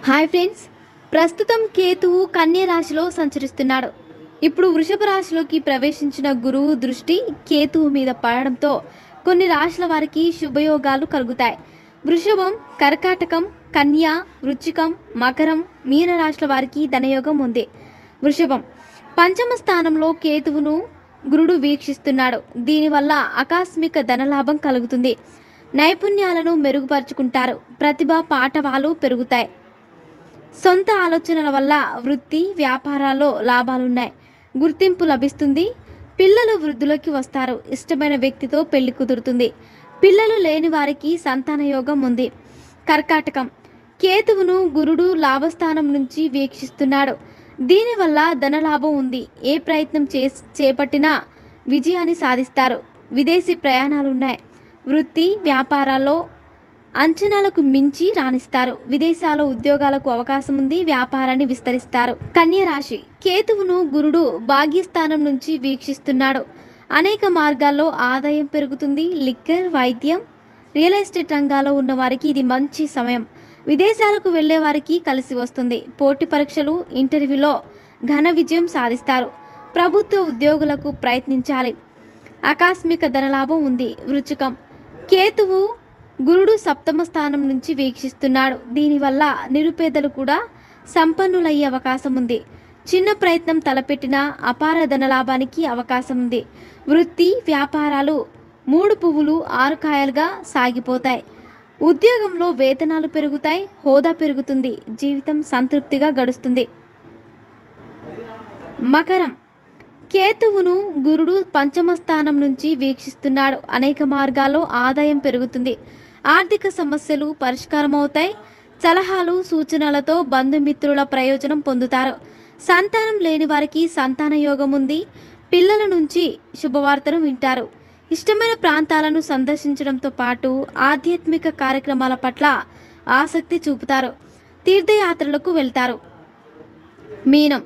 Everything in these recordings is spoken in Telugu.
హాయ్ ఫ్రెండ్స్, ప్రస్తుతం కేతువు కన్య రాశిలో సంచరిస్తున్నాడు. ఇప్పుడు వృషభ రాశిలోకి ప్రవేశించిన గురువు దృష్టి కేతువు మీద పడడంతో కొన్ని రాశుల వారికి శుభయోగాలు కలుగుతాయి. వృషభం, కర్కాటకం, కన్య, వృశ్చికం, మకరం, మీన రాశుల వారికి ధనయోగం ఉంది. వృషభం పంచమ స్థానంలో కేతువును గురుడు వీక్షిస్తున్నాడు. దీనివల్ల ఆకస్మిక ధనలాభం కలుగుతుంది. నైపుణ్యాలను మెరుగుపరుచుకుంటారు. ప్రతిభ పాఠవాలు పెరుగుతాయి. సొంత ఆలోచనల వల్ల వృత్తి వ్యాపారాల్లో లాభాలున్నాయి. గుర్తింపు లభిస్తుంది. పిల్లలు వృద్ధులకి వస్తారు. ఇష్టమైన వ్యక్తితో పెళ్లి కుదురుతుంది. పిల్లలు లేని వారికి సంతాన యోగం ఉంది. కర్కాటకం కేతువును గురుడు లాభస్థానం నుంచి వీక్షిస్తున్నాడు. దీనివల్ల ధనలాభం ఉంది. ఏ ప్రయత్నం చేపట్టినా విజయాన్ని సాధిస్తారు. విదేశీ ప్రయాణాలున్నాయి. వృత్తి వ్యాపారాల్లో అంచనాలకు మించి రాణిస్తారు. విదేశాల్లో ఉద్యోగాలకు అవకాశం ఉంది. వ్యాపారాన్ని విస్తరిస్తారు. కన్య రాశి కేతువును గురుడు భాగ్యస్థానం నుంచి వీక్షిస్తున్నాడు. అనేక మార్గాల్లో ఆదాయం పెరుగుతుంది. లిక్కర్, వైద్యం, రియల్ ఎస్టేట్ రంగాల్లో ఉన్న వారికి ఇది మంచి సమయం. విదేశాలకు వెళ్లే వారికి కలిసి వస్తుంది. పోటీ పరీక్షలు, ఇంటర్వ్యూలో ఘన విజయం సాధిస్తారు. ప్రభుత్వ ఉద్యోగులకు ప్రయత్నించాలి. ఆకస్మిక ధనలాభం ఉంది. వృశ్చికం కేతువు గురుడు సప్తమ స్థానం నుంచి వీక్షిస్తున్నాడు. దీనివల్ల నిరుపేదలు కూడా సంపన్నులయ్యే అవకాశం ఉంది. చిన్న ప్రయత్నం తలపెట్టినా అపార ధనలాభానికి అవకాశం ఉంది. వృత్తి వ్యాపారాలు 3 పువ్వులు 6 కాయలుగా సాగిపోతాయి. ఉద్యోగంలో వేతనాలు పెరుగుతాయి. హోదా పెరుగుతుంది. జీవితం సంతృప్తిగా గడుస్తుంది. మకరం కేతువును గురుడు పంచమ స్థానం నుంచి వీక్షిస్తున్నాడు. అనేక మార్గాల్లో ఆదాయం పెరుగుతుంది. ఆర్థిక సమస్యలు పరిష్కారం అవుతాయి. సలహాలు సూచనలతో బంధుమిత్రుల ప్రయోజనం పొందుతారు. సంతానం లేని వారికి సంతాన యోగం ఉంది. పిల్లల నుంచి శుభవార్తను వింటారు. ఇష్టమైన ప్రాంతాలను సందర్శించడంతో పాటు ఆధ్యాత్మిక కార్యక్రమాల పట్ల ఆసక్తి చూపుతారు. తీర్థయాత్రలకు వెళ్తారు. మీనం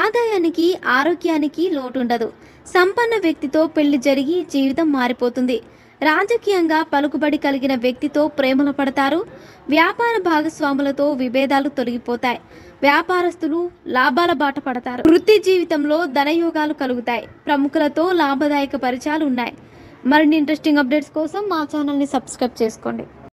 ఆదాయానికి ఆరోగ్యానికి లోటుండదు. సంపన్న వ్యక్తితో పెళ్లి జరిగి జీవితం మారిపోతుంది. రాజకీయంగా పలుకుబడి కలిగిన వ్యక్తితో ప్రేమలో పడతారు. వ్యాపార భాగస్వాములతో విభేదాలు తొలగిపోతాయి. వ్యాపారస్తులు లాభాల బాట పడతారు. వృత్తి జీవితంలో ధనయోగాలు కలుగుతాయి. ప్రముఖులతో లాభదాయక పరిచయాలు ఉన్నాయి. మరిన్ని ఇంట్రెస్టింగ్ అప్డేట్స్ కోసం మా ఛానల్ని సబ్స్క్రైబ్ చేసుకోండి.